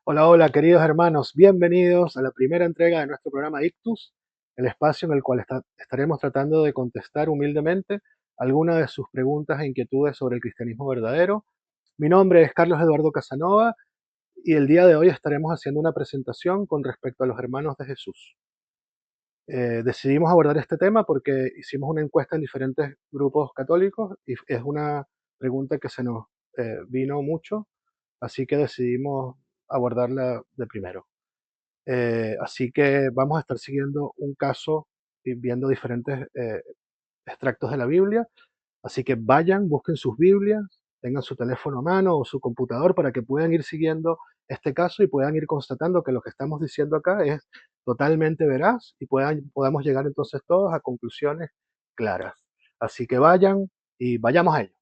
Hola, hola, queridos hermanos, bienvenidos a la primera entrega de nuestro programa Ictus, el espacio en el cual estaremos tratando de contestar humildemente algunas de sus preguntas e inquietudes sobre el cristianismo verdadero. Mi nombre es Carlos Eduardo Casanova y el día de hoy estaremos haciendo una presentación con respecto a los hermanos de Jesús. Decidimos abordar este tema porque hicimos una encuesta en diferentes grupos católicos y es una pregunta que se nos vino mucho, así que decidimos abordarla de primero. Así que vamos a estar siguiendo un caso y viendo diferentes extractos de la Biblia. Así que vayan, busquen sus Biblias, tengan su teléfono a mano o su computador para que puedan ir siguiendo este caso y puedan ir constatando que lo que estamos diciendo acá es totalmente veraz y podamos llegar entonces todos a conclusiones claras. Así que vayan y vayamos a ello.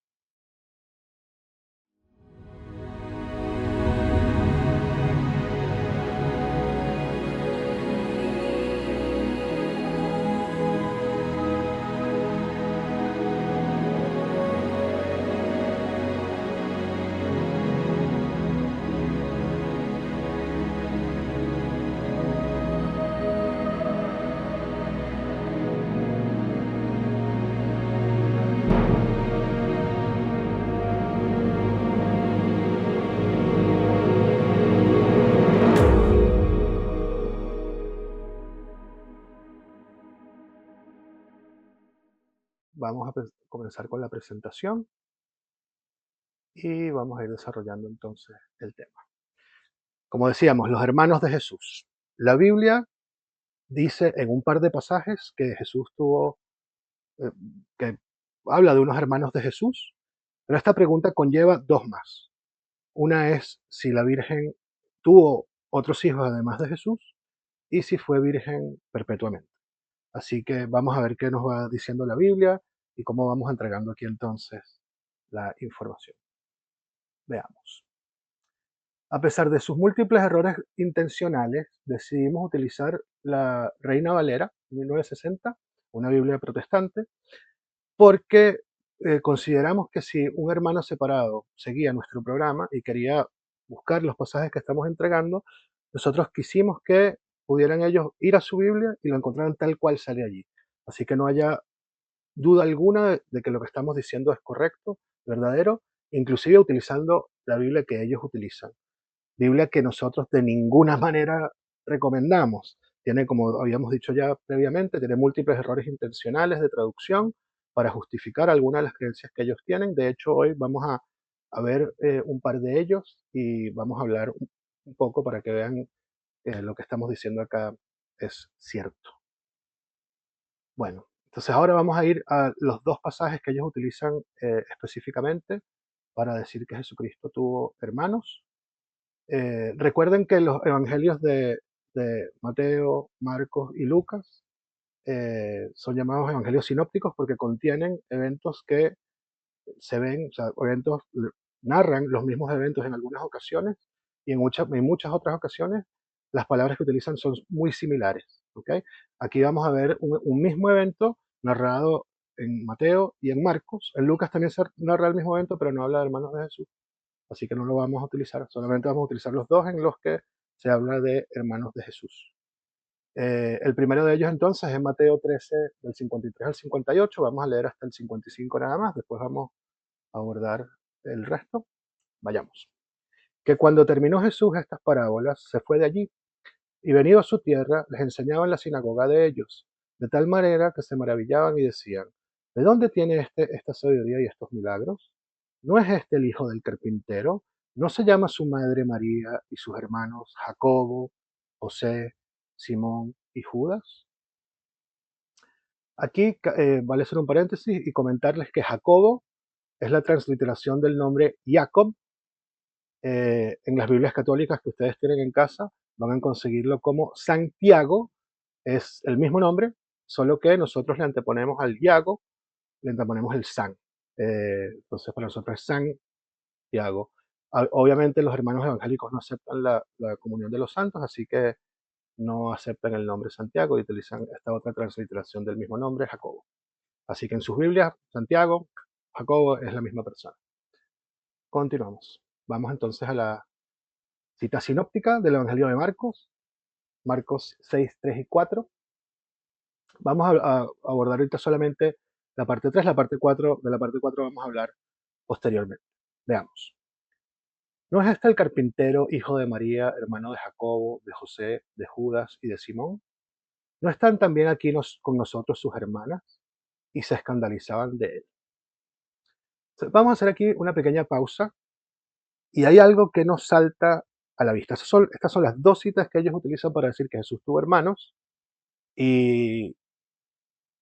Vamos a comenzar con la presentación y vamos a ir desarrollando entonces el tema. Como decíamos, los hermanos de Jesús. La Biblia dice en un par de pasajes que Jesús tuvo, eh, que habla de unos hermanos de Jesús, pero esta pregunta conlleva dos más. Una es si la Virgen tuvo otros hijos además de Jesús y si fue virgen perpetuamente. Así que vamos a ver qué nos va diciendo la Biblia y cómo vamos entregando aquí entonces la información. Veamos. A pesar de sus múltiples errores intencionales, decidimos utilizar la Reina Valera 1960, una Biblia protestante, porque consideramos que si un hermano separado seguía nuestro programa y quería buscar los pasajes que estamos entregando, nosotros quisimos que pudieran ellos ir a su Biblia y lo encontraran tal cual sale allí. Así que no haya duda alguna de que lo que estamos diciendo es correcto, verdadero, inclusive utilizando la Biblia que ellos utilizan. Biblia que nosotros de ninguna manera recomendamos. Tiene, como habíamos dicho ya previamente, tiene múltiples errores intencionales de traducción para justificar algunas de las creencias que ellos tienen. De hecho, hoy vamos a ver un par de ellos y vamos a hablar un poco para que vean lo que estamos diciendo acá es cierto. Bueno, entonces ahora vamos a ir a los dos pasajes que ellos utilizan específicamente para decir que Jesucristo tuvo hermanos. Recuerden que los evangelios de Mateo, Marcos y Lucas son llamados evangelios sinópticos porque contienen eventos que se ven, o sea, narran los mismos eventos en algunas ocasiones y en muchas otras ocasiones las palabras que utilizan son muy similares. ¿Ok? Aquí vamos a ver un mismo evento narrado en Mateo y en Marcos. En Lucas también se narra el mismo evento, pero no habla de hermanos de Jesús. Así que no lo vamos a utilizar, solamente vamos a utilizar los dos en los que se habla de hermanos de Jesús. El primero de ellos entonces es Mateo 13, del 53 al 58, vamos a leer hasta el 55 nada más, después vamos a abordar el resto. Vayamos. Que cuando terminó Jesús estas parábolas, se fue de allí y venido a su tierra, les enseñaba en la sinagoga de ellos, de tal manera que se maravillaban y decían, ¿de dónde tiene esta sabiduría y estos milagros? ¿No es este el hijo del carpintero? ¿No se llama su madre María y sus hermanos Jacobo, José, Simón y Judas? Aquí vale hacer un paréntesis y comentarles que Jacobo es la transliteración del nombre Jacob. En las Biblias católicas que ustedes tienen en casa van a conseguirlo como Santiago, es el mismo nombre, solo que nosotros le anteponemos al Iago, le anteponemos el San. Entonces para nosotros es Santiago. Obviamente los hermanos evangélicos no aceptan la comunión de los santos, así que no aceptan el nombre Santiago y utilizan esta otra transliteración del mismo nombre, Jacobo. Así que en sus Biblias, Santiago, Jacobo es la misma persona. Continuamos. Vamos entonces a la cita sinóptica del Evangelio de Marcos, Marcos 6, 3 y 4. Vamos a abordar ahorita solamente la parte 3, la parte 4, de la parte 4 vamos a hablar posteriormente. Veamos. ¿No es este el carpintero, hijo de María, hermano de Jacobo, de José, de Judas y de Simón? ¿No están también aquí con nosotros sus hermanas? Y se escandalizaban de él. Vamos a hacer aquí una pequeña pausa y hay algo que nos salta a la vista. Estas son las dos citas que ellos utilizan para decir que Jesús tuvo hermanos y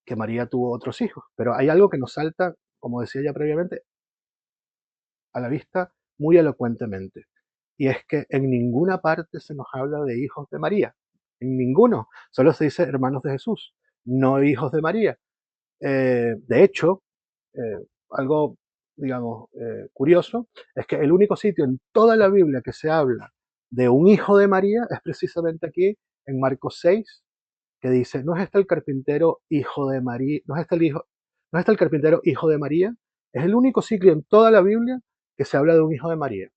que María tuvo otros hijos. Pero hay algo que nos salta, como decía ya previamente, a la vista muy elocuentemente. Y es que en ninguna parte se nos habla de hijos de María. En ninguno. Solo se dice hermanos de Jesús, no hijos de María. De hecho, algo, digamos, curioso, es que el único sitio en toda la Biblia que se habla de un hijo de María es precisamente aquí, en Marcos 6, que dice, ¿no es este el carpintero hijo de María? ¿No es este no es este el carpintero hijo de María? Es el único sitio en toda la Biblia que se habla de un hijo de María.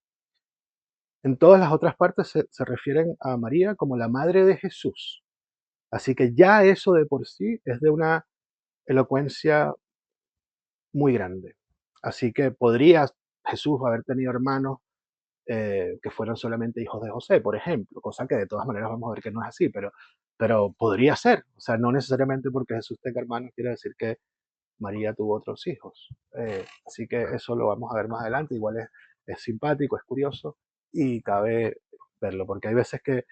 En todas las otras partes se refieren a María como la madre de Jesús. Así que ya eso de por sí es de una elocuencia muy grande. Así que podría Jesús haber tenido hermanos que fueran solamente hijos de José, por ejemplo, cosa que de todas maneras vamos a ver que no es así, pero podría ser. O sea, no necesariamente porque Jesús tenga hermanos quiere decir que María tuvo otros hijos. Así que eso lo vamos a ver más adelante. Igual es simpático, es curioso y cabe verlo, porque hay veces que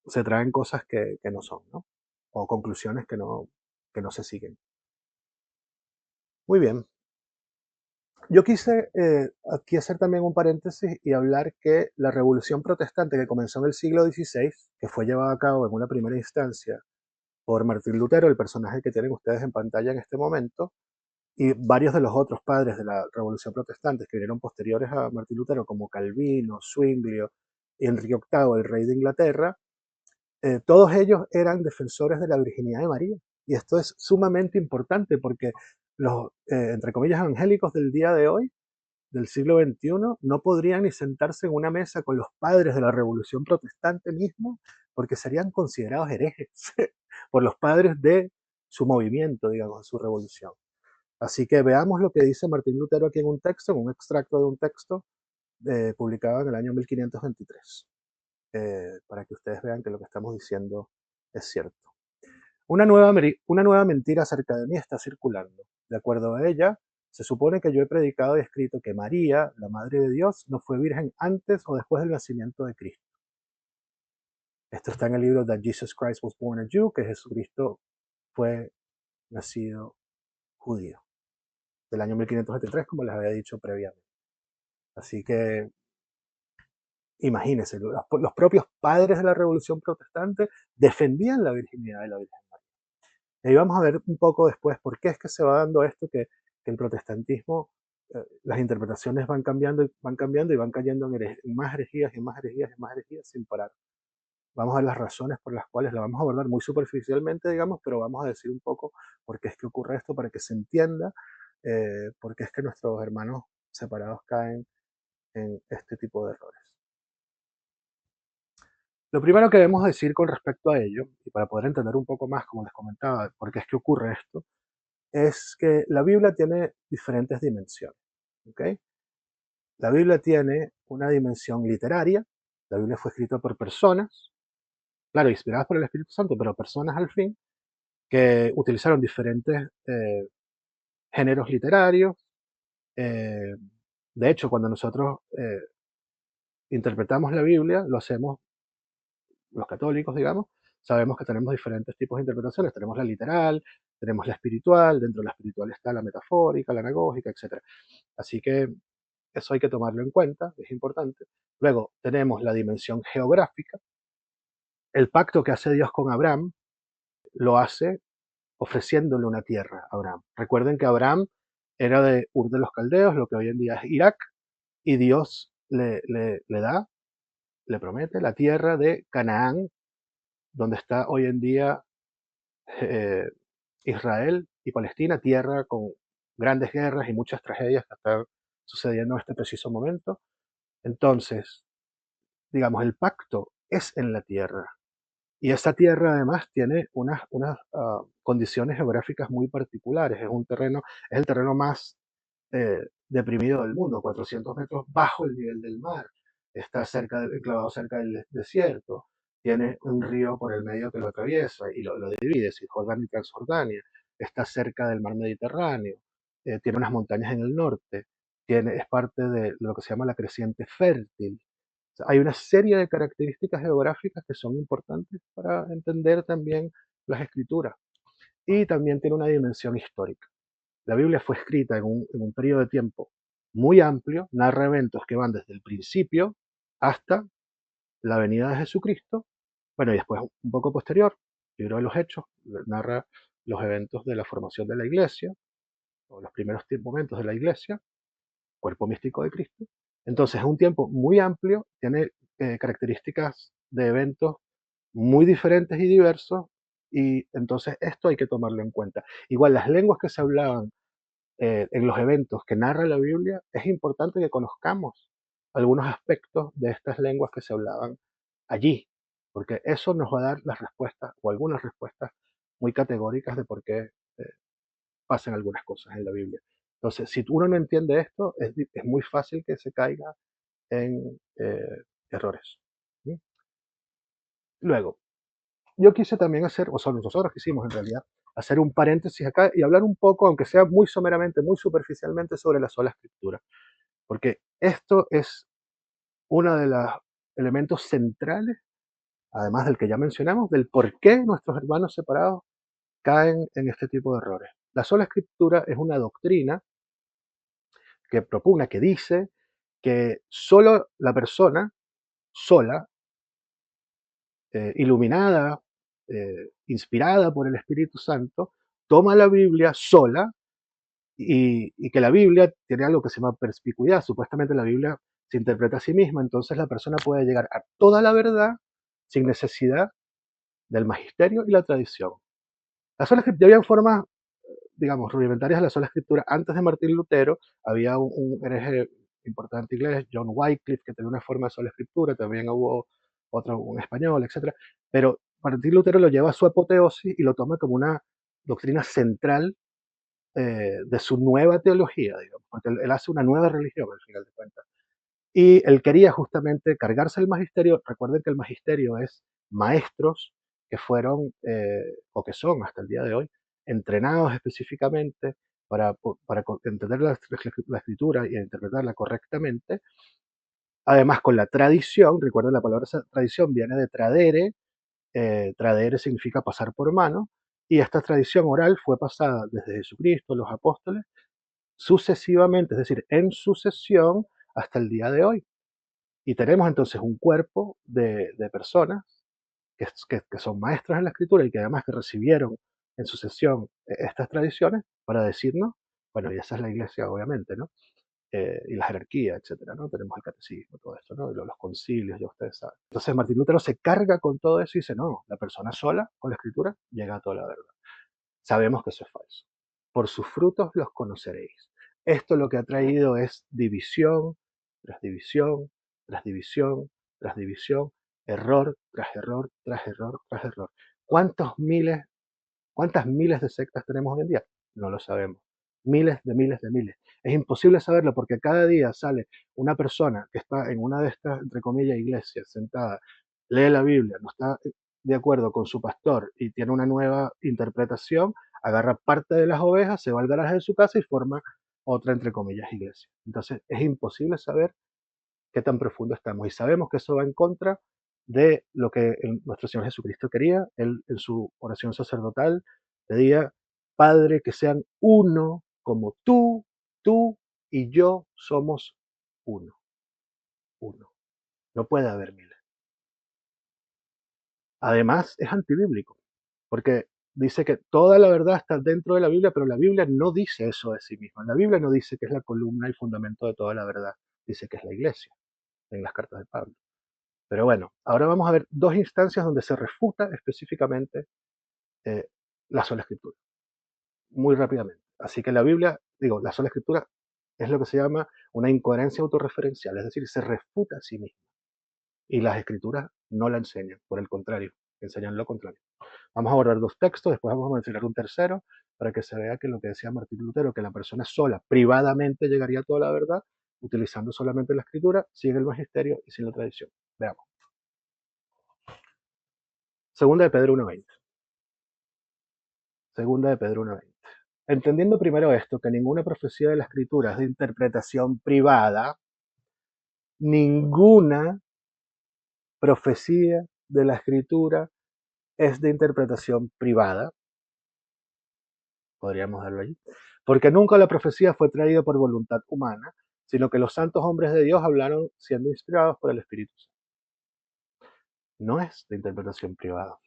se traen cosas que no son, ¿no? O conclusiones que no se siguen. Muy bien. Yo quise aquí hacer también un paréntesis y hablar que la revolución protestante que comenzó en el siglo XVI, que fue llevada a cabo en una primera instancia por Martín Lutero, el personaje que tienen ustedes en pantalla en este momento, y varios de los otros padres de la revolución protestante que vinieron posteriores a Martín Lutero, como Calvino, Zwinglio y Enrique VIII, el rey de Inglaterra, todos ellos eran defensores de la virginidad de María. Y esto es sumamente importante porque los, entre comillas, evangélicos del día de hoy, del siglo XXI, no podrían ni sentarse en una mesa con los padres de la revolución protestante mismo, porque serían considerados herejes por los padres de su movimiento, digamos, de su revolución. Así que veamos lo que dice Martín Lutero aquí en un texto, en un extracto de un texto publicado en el año 1523, para que ustedes vean que lo que estamos diciendo es cierto. Una nueva mentira acerca de mí está circulando. De acuerdo a ella, se supone que yo he predicado y escrito que María, la Madre de Dios, no fue virgen antes o después del nacimiento de Cristo. Esto está en el libro That Jesus Christ Was Born a Jew, que Jesucristo fue nacido judío, del año 1573, como les había dicho previamente. Así que imagínense, los propios padres de la Revolución Protestante defendían la virginidad de la Virgen María. Y ahí vamos a ver un poco después por qué es que se va dando esto, que el protestantismo, las interpretaciones van cambiando y van cayendo en más herejías y más herejías y más herejías sin parar. Vamos a ver las razones por las cuales la vamos a abordar muy superficialmente, digamos, pero vamos a decir un poco por qué es que ocurre esto para que se entienda por qué es que nuestros hermanos separados caen en este tipo de errores. Lo primero que debemos decir con respecto a ello, y para poder entender un poco más, como les comentaba, por qué es que ocurre esto, es que la Biblia tiene diferentes dimensiones. ¿Okay? La Biblia tiene una dimensión literaria, la Biblia fue escrita por personas, claro, inspiradas por el Espíritu Santo, pero personas al fin, que utilizaron diferentes géneros literarios. Eh, de hecho, cuando nosotros interpretamos la Biblia, lo hacemos los católicos, digamos, sabemos que tenemos diferentes tipos de interpretaciones. Tenemos la literal, tenemos la espiritual, dentro de la espiritual está la metafórica, la anagógica, etc. Así que eso hay que tomarlo en cuenta, es importante. Luego tenemos la dimensión geográfica. El pacto que hace Dios con Abraham lo hace ofreciéndole una tierra a Abraham. Recuerden que Abraham era de Ur de los Caldeos, lo que hoy en día es Irak, y Dios le da, le promete la tierra de Canaán, donde está hoy en día eh, Israel y Palestina, tierra con grandes guerras y muchas tragedias que están sucediendo en este preciso momento. Entonces, digamos, el pacto es en la tierra. Y esa tierra además tiene unas condiciones geográficas muy particulares. Es el terreno más deprimido del mundo, 400 metros bajo el nivel del mar. Está enclavado cerca del desierto. Tiene un río por el medio que lo atraviesa y lo divide, Cisjordania y Transjordania. Está cerca del mar Mediterráneo. Tiene unas montañas en el norte. Es parte de lo que se llama la creciente fértil. O sea, hay una serie de características geográficas que son importantes para entender también las escrituras. Y también tiene una dimensión histórica. La Biblia fue escrita en un periodo de tiempo muy amplio, narra eventos que van desde el principio hasta la venida de Jesucristo, bueno, y después un poco posterior, el libro de los Hechos, narra los eventos de la formación de la iglesia, o los primeros momentos de la iglesia, cuerpo místico de Cristo. Entonces es un tiempo muy amplio, tiene características de eventos muy diferentes y diversos, y entonces esto hay que tomarlo en cuenta. Igual las lenguas que se hablaban en los eventos que narra la Biblia, es importante que conozcamos algunos aspectos de estas lenguas que se hablaban allí, porque eso nos va a dar las respuestas o algunas respuestas muy categóricas de por qué pasan algunas cosas en la Biblia. Entonces, si uno no entiende esto, es muy fácil que se caiga en errores. ¿Sí? Luego, yo quise también hacer, o sea, nosotros quisimos en realidad, hacer un paréntesis acá y hablar un poco, aunque sea muy someramente, muy superficialmente, sobre la sola escritura. Porque esto es uno de los elementos centrales, además del que ya mencionamos, del por qué nuestros hermanos separados caen en este tipo de errores. La sola escritura es una doctrina que propugna, que dice que solo la persona sola, iluminada, inspirada por el Espíritu Santo, toma la Biblia sola y que la Biblia tiene algo que se llama perspicuidad. Supuestamente la Biblia se interpreta a sí misma, entonces la persona puede llegar a toda la verdad sin necesidad del magisterio y la tradición. La sola escritura, había formas, digamos, rudimentarias de la sola escritura. Antes de Martín Lutero había un hereje importante inglés, John Wycliffe, que tenía una forma de sola escritura, también hubo otro, un español, etcétera. Pero Martín Lutero lo lleva a su apoteosis y lo toma como una doctrina central de su nueva teología, digamos, porque él hace una nueva religión al final de cuentas. Y él quería justamente cargarse el magisterio. Recuerden que el magisterio es maestros que fueron, o que son hasta el día de hoy, entrenados específicamente para entender la escritura y interpretarla correctamente. Además, con la tradición, recuerden la palabra tradición viene de tradere, tradere significa pasar por mano, y esta tradición oral fue pasada desde Jesucristo, los apóstoles, sucesivamente, es decir, en sucesión hasta el día de hoy. Y tenemos entonces un cuerpo de personas que son maestros en la escritura y que además que recibieron en sucesión estas tradiciones para decirnos, bueno, y esa es la iglesia obviamente, ¿no? Y la jerarquía, etcétera, ¿no? Tenemos el catecismo, todo esto, ¿no? Y los concilios, ya ustedes saben. Entonces Martín Lutero se carga con todo eso y dice, no, la persona sola con la escritura llega a toda la verdad. Sabemos que eso es falso. Por sus frutos los conoceréis. Esto lo que ha traído es división tras división, tras división, tras división, error tras error, tras error, tras error. ¿Cuántas miles de sectas tenemos hoy en día? No lo sabemos. Miles de miles de miles. Es imposible saberlo porque cada día sale una persona que está en una de estas, entre comillas, iglesias, sentada, lee la Biblia, no está de acuerdo con su pastor y tiene una nueva interpretación, agarra parte de las ovejas, se va al garaje de su casa y forma otra, entre comillas, iglesia. Entonces es imposible saber qué tan profundo estamos. Y sabemos que eso va en contra de lo que nuestro Señor Jesucristo quería. Él en su oración sacerdotal pedía, Padre, que sean uno como tú y yo somos uno, uno. No puede haber miles. Además, es antibíblico, porque dice que toda la verdad está dentro de la Biblia, pero la Biblia no dice eso de sí misma. La Biblia no dice que es la columna y fundamento de toda la verdad, dice que es la iglesia, en las cartas de Pablo. Pero bueno, ahora vamos a ver dos instancias donde se refuta específicamente eh, la sola escritura, muy rápidamente. Así que la Biblia, digo, la sola escritura es lo que se llama una incoherencia autorreferencial, es decir, se refuta a sí misma. y las escrituras no la enseñan, por el contrario, enseñan lo contrario. Vamos a abordar dos textos, después vamos a mencionar un tercero, para que se vea que lo que decía Martín Lutero, que la persona sola, privadamente, llegaría a toda la verdad, utilizando solamente la escritura, sin el magisterio y sin la tradición. Veamos. Segunda de Pedro 1:20. Segunda de Pedro 1:20. Entendiendo primero esto, que ninguna profecía de la escritura es de interpretación privada, ninguna profecía de la escritura es de interpretación privada, podríamos darlo allí, porque nunca la profecía fue traída por voluntad humana, sino que los santos hombres de Dios hablaron siendo inspirados por el Espíritu Santo. No es de interpretación privada.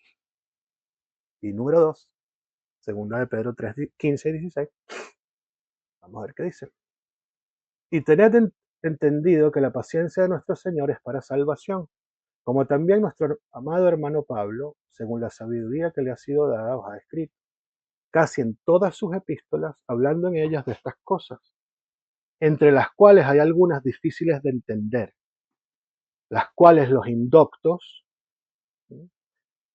Y número 2, segunda de Pedro 3, 15 y 16, vamos a ver qué dice. Y tened entendido que la paciencia de nuestro Señor es para salvación, como también nuestro amado hermano Pablo, según la sabiduría que le ha sido dada, os ha escrito, casi en todas sus epístolas, hablando en ellas de estas cosas, entre las cuales hay algunas difíciles de entender, las cuales los indoctos, ¿sí?,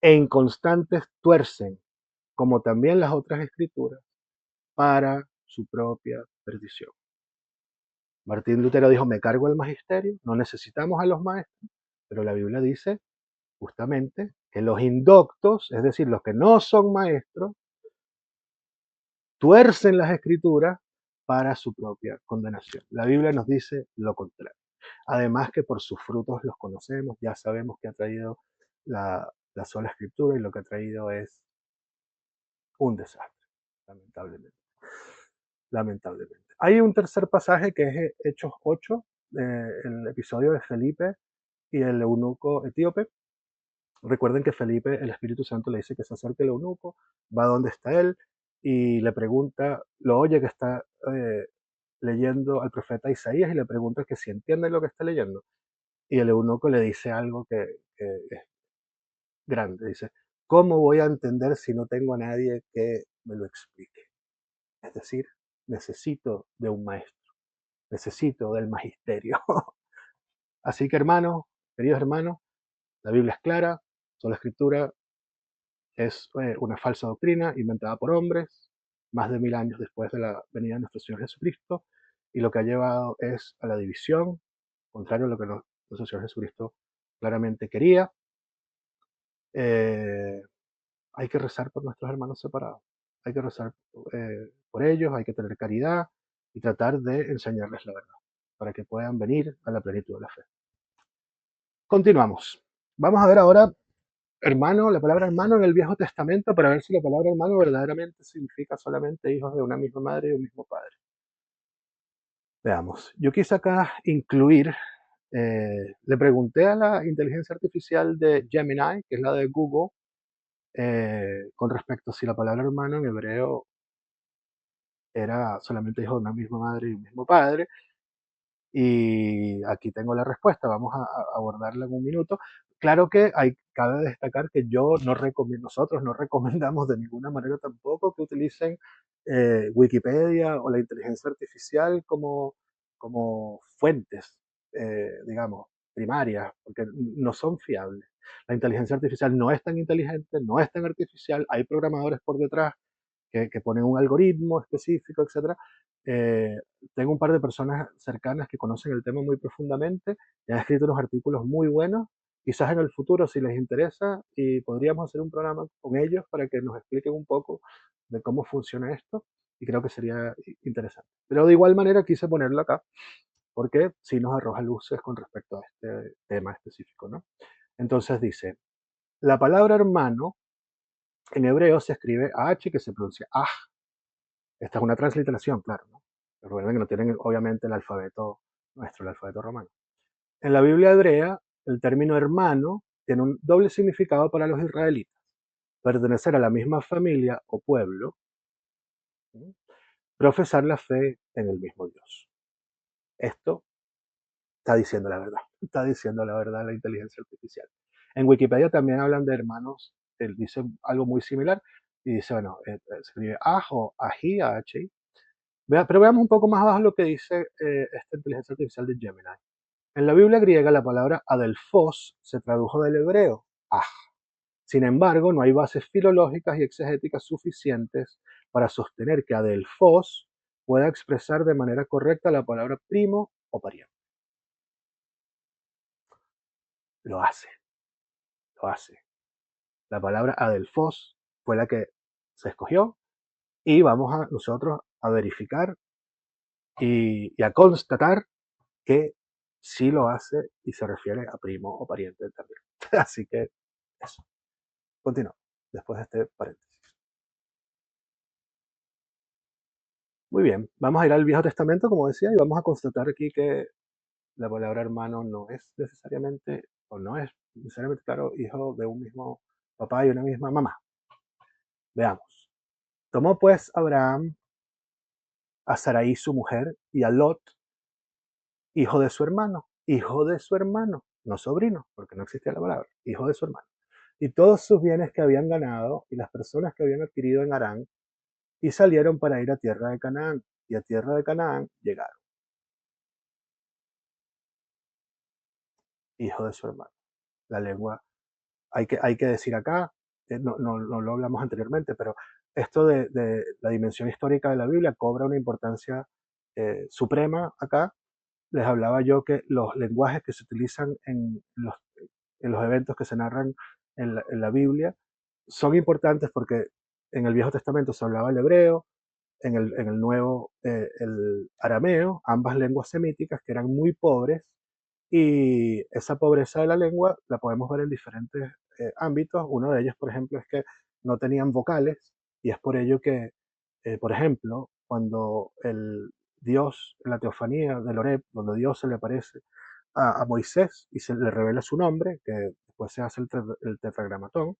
e inconstantes tuercen, como también las otras escrituras, para su propia perdición. Martín Lutero dijo, me cargo el magisterio, no necesitamos a los maestros, pero la Biblia dice justamente que los indoctos, es decir, los que no son maestros, tuercen las escrituras para su propia condenación. La Biblia nos dice lo contrario. Además que por sus frutos los conocemos, ya sabemos que ha traído la sola escritura y lo que ha traído es un desastre, lamentablemente. Lamentablemente. Hay un tercer pasaje que es Hechos 8, el episodio de Felipe y el eunuco etíope. Recuerden que Felipe, el Espíritu Santo le dice que se acerque al eunuco, va donde está él y le pregunta, lo oye que está leyendo al profeta Isaías y le pregunta que si entiende lo que está leyendo. Y el eunuco le dice algo que es grande, dice, ¿cómo voy a entender si no tengo a nadie que me lo explique? Es decir, necesito de un maestro, necesito del magisterio. Así que hermanos, queridos hermanos, la Biblia es clara, sola escritura es una falsa doctrina inventada por hombres, más de 1000 años después de la venida de nuestro Señor Jesucristo, y lo que ha llevado es a la división, contrario a lo que nuestro Señor Jesucristo claramente quería. Eh, hay que rezar por nuestros hermanos separados, hay que rezar por ellos, hay que tener caridad y tratar de enseñarles la verdad, para que puedan venir a la plenitud de la fe. Continuamos. Vamos a ver ahora hermano, la palabra hermano en el Viejo Testamento para ver si la palabra hermano verdaderamente significa solamente hijos de una misma madre y un mismo padre. Veamos, yo quise acá incluir, le pregunté a la inteligencia artificial de Gemini, que es la de Google, con respecto a si la palabra hermano en hebreo era solamente hijo de una misma madre y un mismo padre, y aquí tengo la respuesta, vamos a abordarla en un minuto. Claro que cabe destacar que nosotros no recomendamos de ninguna manera tampoco que utilicen Wikipedia o la inteligencia artificial como fuentes, digamos, primarias, porque no son fiables. La inteligencia artificial no es tan inteligente, no es tan artificial, hay programadores por detrás que ponen un algoritmo específico, etcétera. Eh, tengo un par de personas cercanas que conocen el tema muy profundamente y han escrito unos artículos muy buenos. Quizás en el futuro, si les interesa, y podríamos hacer un programa con ellos para que nos expliquen un poco de cómo funciona esto, y creo que sería interesante. Pero de igual manera quise ponerlo acá, porque sí nos arroja luces con respecto a este tema específico, ¿no? Entonces dice, la palabra hermano en hebreo se escribe H, que se pronuncia ah. Esta es una transliteración, claro, ¿no? Recuerden que no tienen obviamente el alfabeto nuestro, el alfabeto romano. En la Biblia hebrea, el término hermano tiene un doble significado para los israelitas. Pertenecer a la misma familia o pueblo, ¿sí?, profesar la fe en el mismo Dios. Esto está diciendo la verdad, está diciendo la verdad la inteligencia artificial. En Wikipedia también hablan de hermanos, él dice algo muy similar y dice, bueno, se escribe aj o ají, pero veamos un poco más abajo lo que dice esta inteligencia artificial de Gemini. En la Biblia griega la palabra adelphos se tradujo del hebreo aj. Sin embargo, no hay bases filológicas y exegéticas suficientes para sostener que adelphos pueda expresar de manera correcta la palabra primo o pariente. Lo hace, lo hace. La palabra adelphos fue la que se escogió y vamos a nosotros a verificar y a constatar que sí lo hace y se refiere a primo o pariente también. Así que eso. Continuamos después de este paréntesis. Muy bien, vamos a ir al Viejo Testamento, como decía, y vamos a constatar aquí que la palabra hermano no es necesariamente, o no es necesariamente, claro, hijo de un mismo papá y una misma mamá. Veamos. Tomó pues Abraham a Sarai su mujer y a Lot, hijo de su hermano, no sobrino, porque no existía la palabra, hijo de su hermano, y todos sus bienes que habían ganado y las personas que habían adquirido en Harán, y salieron para ir a tierra de Canaán, y a tierra de Canaán llegaron, hijo de su hermano. La lengua, hay que decir acá, no lo hablamos anteriormente, pero esto de la dimensión histórica de la Biblia cobra una importancia suprema acá. Les hablaba yo que los lenguajes que se utilizan en los eventos que se narran en la Biblia son importantes porque en el Viejo Testamento se hablaba el hebreo, en el Nuevo el arameo, ambas lenguas semíticas que eran muy pobres, y esa pobreza de la lengua la podemos ver en diferentes ámbitos. Uno de ellos, por ejemplo, es que no tenían vocales, y es por ello que, por ejemplo, cuando el Dios, en la teofanía del Horeb, donde Dios se le aparece a Moisés y se le revela su nombre, que después se hace el tetragramatón,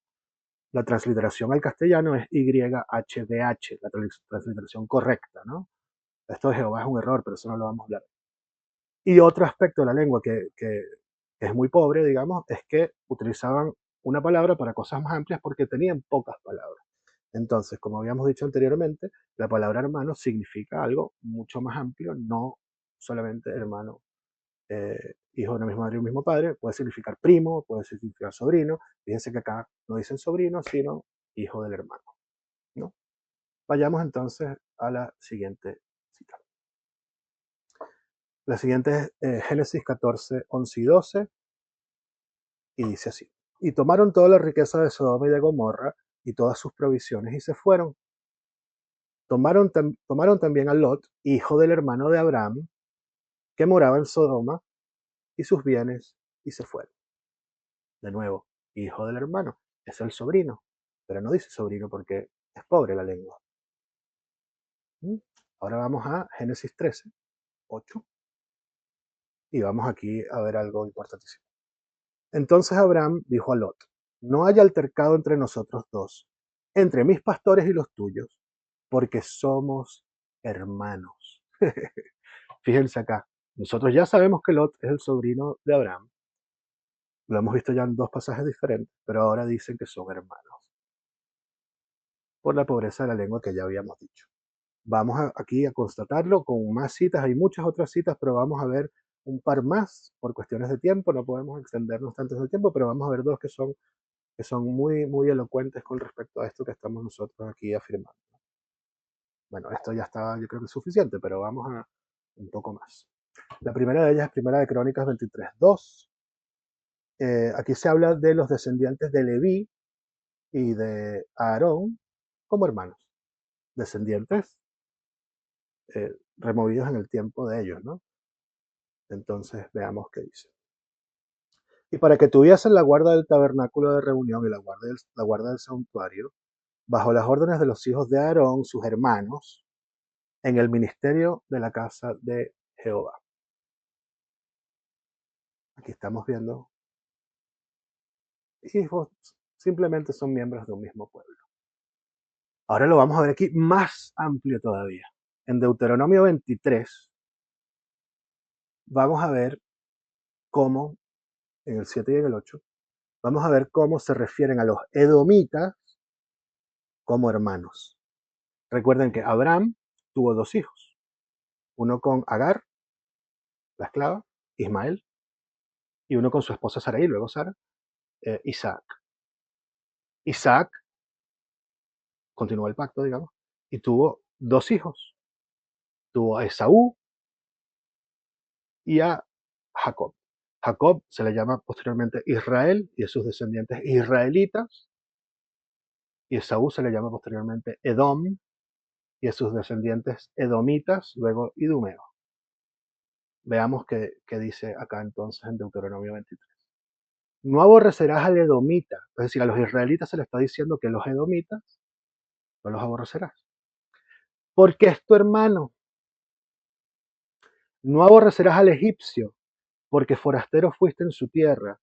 la transliteración al castellano es YHDH, la transliteración correcta, ¿no? Esto de Jehová es un error, pero eso no lo vamos a hablar. Y otro aspecto de la lengua que es muy pobre, digamos, es que utilizaban una palabra para cosas más amplias porque tenían pocas palabras. Entonces, como habíamos dicho anteriormente, la palabra hermano significa algo mucho más amplio, no solamente hermano, hijo de una misma madre y un mismo padre, puede significar primo, puede significar sobrino. Fíjense que acá no dicen sobrino, sino hijo del hermano, ¿no? Vayamos entonces a la siguiente cita. La siguiente es Génesis 14, 11 y 12, y dice así. Y tomaron toda la riqueza de Sodoma y de Gomorra y todas sus provisiones y se fueron. Tomaron también a Lot, hijo del hermano de Abraham, que moraba en Sodoma, y sus bienes y se fueron. De nuevo, hijo del hermano, es el sobrino, pero no dice sobrino porque es pobre la lengua. ¿Mm? Ahora vamos a Génesis 13, 8, y vamos aquí a ver algo importantísimo. Entonces Abraham dijo a Lot, no haya altercado entre nosotros dos, entre mis pastores y los tuyos, porque somos hermanos. Fíjense acá, nosotros ya sabemos que Lot es el sobrino de Abraham, lo hemos visto ya en dos pasajes diferentes, pero ahora dicen que son hermanos, por la pobreza de la lengua que ya habíamos dicho. Vamos aquí a constatarlo con más citas, hay muchas otras citas, pero vamos a ver un par más por cuestiones de tiempo, no podemos extendernos tanto en el tiempo, pero vamos a ver dos que son muy, muy elocuentes con respecto a esto que estamos nosotros aquí afirmando. Bueno, esto ya estaba, yo creo que es suficiente, pero vamos a un poco más. La primera de ellas es Primera de Crónicas 23:2. Aquí se habla de los descendientes de Leví y de Aarón como hermanos, descendientes removidos en el tiempo de ellos, ¿no? Entonces veamos qué dice. Y para que tuviesen la guarda del tabernáculo de reunión y la guarda del santuario, bajo las órdenes de los hijos de Aarón, sus hermanos, en el ministerio de la casa de Jehová. Aquí estamos viendo hijos, simplemente son miembros de un mismo pueblo. Ahora lo vamos a ver aquí más amplio todavía. En Deuteronomio 23 vamos a ver cómo, en el 7 y en el 8, vamos a ver cómo se refieren a los edomitas como hermanos. Recuerden que Abraham tuvo dos hijos, uno con Agar, la esclava, Ismael, y uno con su esposa Sarai, luego Sara, Isaac. Isaac continuó el pacto, digamos, y tuvo dos hijos. Tuvo a Esaú y a Jacob. Jacob se le llama posteriormente Israel y a sus descendientes israelitas, y Esaú se le llama posteriormente Edom y a sus descendientes edomitas, luego idumeos. Veamos qué dice acá entonces en Deuteronomio 23. No aborrecerás al edomita, es decir, a los israelitas se les está diciendo que los edomitas no los aborrecerás, porque es tu hermano. No aborrecerás al egipcio, porque forastero fuiste en su tierra.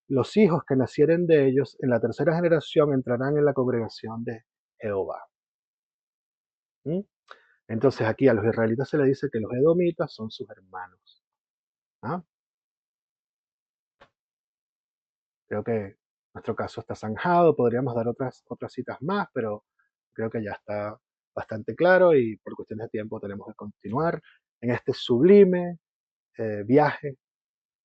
Los hijos que nacieren de ellos en la tercera generación entrarán en la congregación de Jehová. ¿Mm? Entonces aquí a los israelitas se les dice que los edomitas son sus hermanos. ¿Ah? Creo que nuestro caso está zanjado, podríamos dar otras citas más, pero creo que ya está bastante claro y por cuestiones de tiempo tenemos que continuar en este sublime viaje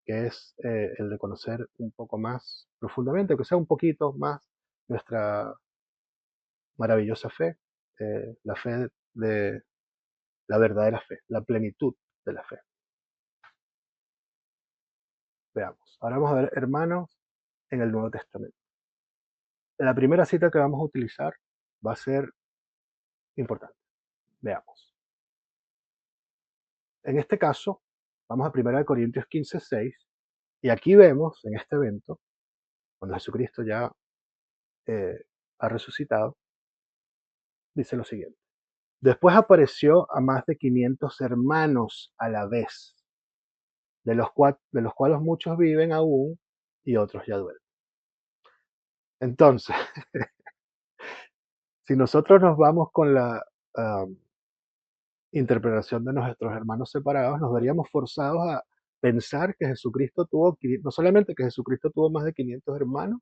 que es el de conocer un poco más profundamente, que sea un poquito más nuestra maravillosa fe, la fe de la verdadera fe, la plenitud de la fe. Veamos, ahora vamos a ver hermanos en el Nuevo Testamento. La primera cita que vamos a utilizar va a ser importante. Veamos. En este caso, vamos a 1 Corintios 15:6, y aquí vemos en este evento, cuando Jesucristo ya ha resucitado, dice lo siguiente. Después apareció a más de 500 hermanos a la vez, de los cuales muchos viven aún y otros ya duermen. Entonces, si nosotros nos vamos con la interpretación de nuestros hermanos separados, nos veríamos forzados a pensar que Jesucristo tuvo, no solamente que Jesucristo tuvo más de 500 hermanos,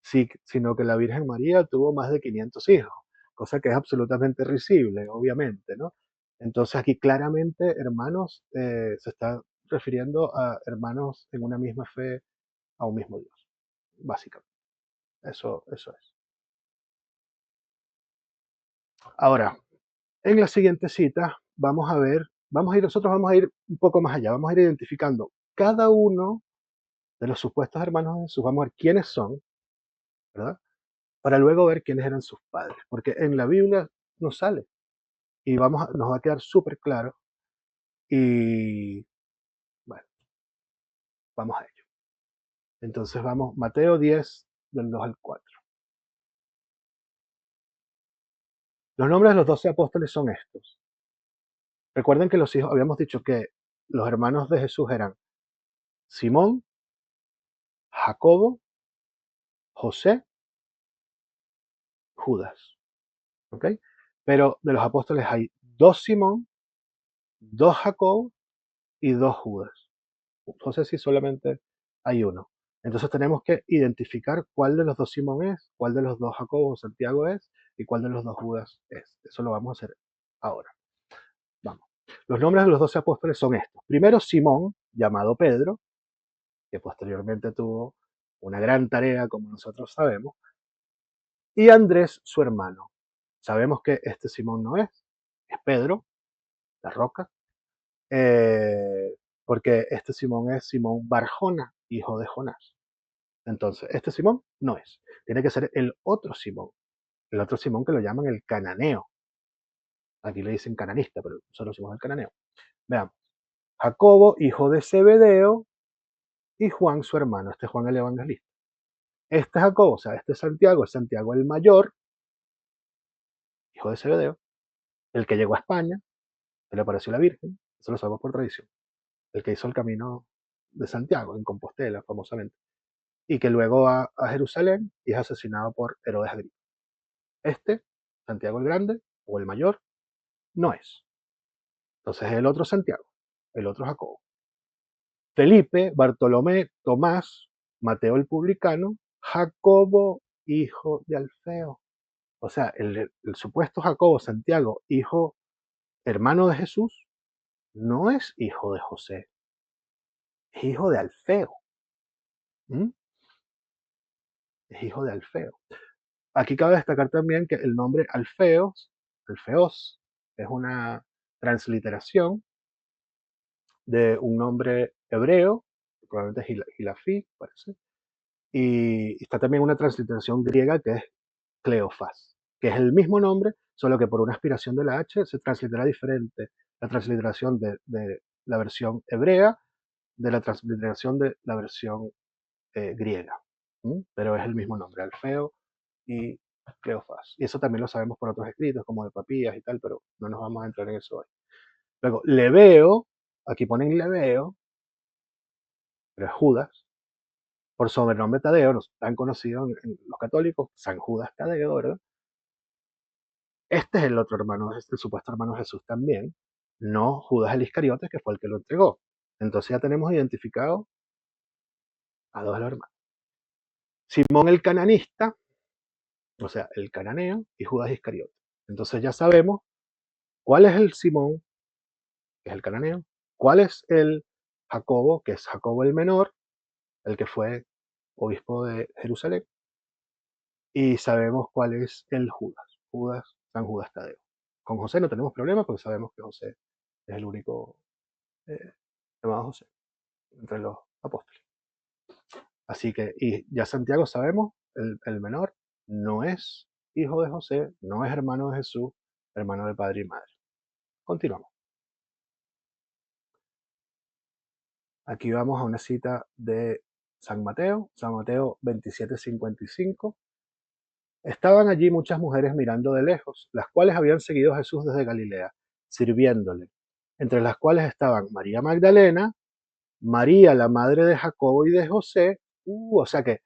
sí, sino que la Virgen María tuvo más de 500 hijos, cosa que es absolutamente risible, obviamente, ¿no? Entonces aquí claramente, hermanos, se está refiriendo a hermanos en una misma fe, a un mismo Dios, básicamente. Eso es. Ahora, en la siguiente cita vamos a ver, nosotros vamos a ir un poco más allá, vamos a ir identificando cada uno de los supuestos hermanos de Jesús, vamos a ver quiénes son, ¿verdad? Para luego ver quiénes eran sus padres, porque en la Biblia no sale y nos va a quedar súper claro y bueno, vamos a ello. Entonces vamos, Mateo 10, del 2 al 4. Los nombres de los 12 apóstoles son estos. Recuerden que los hijos, habíamos dicho que los hermanos de Jesús eran Simón, Jacobo, José, Judas. ¿Ok? Pero de los apóstoles hay dos Simón, dos Jacobo y dos Judas. José sí solamente hay uno. Entonces tenemos que identificar cuál de los dos Simón es, cuál de los dos Jacobo o Santiago es y cuál de los dos Judas es. Eso lo vamos a hacer ahora. Vamos. Los nombres de los 12 apóstoles son estos. Primero Simón, llamado Pedro, que posteriormente tuvo una gran tarea, como nosotros sabemos, y Andrés, su hermano. Sabemos que este Simón no es Pedro, la roca, porque este Simón es Simón Barjona, hijo de Jonás. Entonces, este Simón no es. Tiene que ser el otro Simón que lo llaman el cananeo. Aquí le dicen cananista, pero nosotros decimos el cananeo. Veamos. Jacobo, hijo de Zebedeo, y Juan, su hermano. Este es Juan el Evangelista. Este Jacobo, o sea, este Santiago, es Santiago el mayor, hijo de Zebedeo, el que llegó a España, que le apareció la Virgen, eso lo sabemos por tradición, el que hizo el camino de Santiago, en Compostela, famosamente, y que luego va a Jerusalén y es asesinado por Herodes Agripa. Este, Santiago el Grande, o el mayor, no es. Entonces es el otro Santiago, el otro Jacobo. Felipe, Bartolomé, Tomás, Mateo el publicano, Jacobo, hijo de Alfeo. O sea, el supuesto Jacobo, Santiago, hijo, hermano de Jesús, no es hijo de José, es hijo de Alfeo. ¿Mm? Es hijo de Alfeo. Aquí cabe destacar también que el nombre Alfeos, es una transliteración de un nombre hebreo, probablemente Gilafí, parece, y está también una transliteración griega que es Cleofás, que es el mismo nombre, solo que por una aspiración de la H se translitera diferente la transliteración de la versión hebrea de la transliteración de la versión griega. Pero es el mismo nombre, Alfeo y Cleofás. Y eso también lo sabemos por otros escritos, como de Papías y tal, pero no nos vamos a entrar en eso hoy. Luego, Leveo, aquí ponen Leveo, pero es Judas, por sobrenombre Tadeo, tan conocido en los católicos, San Judas Tadeo, ¿verdad? Este es el otro hermano, es el supuesto hermano de Jesús también, no Judas el Iscariote, que fue el que lo entregó. Entonces ya tenemos identificado a dos de los hermanos. Simón el cananista, o sea, el cananeo, y Judas Iscariote. Entonces ya sabemos cuál es el Simón, que es el cananeo, cuál es el Jacobo, que es Jacobo el menor, el que fue obispo de Jerusalén, y sabemos cuál es el San Judas Tadeo. Con José no tenemos problema porque sabemos que José es el único eh, llamado José entre los apóstoles. Así que, y ya Santiago sabemos, el menor no es hijo de José, no es hermano de Jesús, hermano de padre y madre. Continuamos. Aquí vamos a una cita de San Mateo 27:55. Estaban allí muchas mujeres mirando de lejos, las cuales habían seguido a Jesús desde Galilea, sirviéndole, entre las cuales estaban María Magdalena, María la madre de Jacobo y de José, o sea que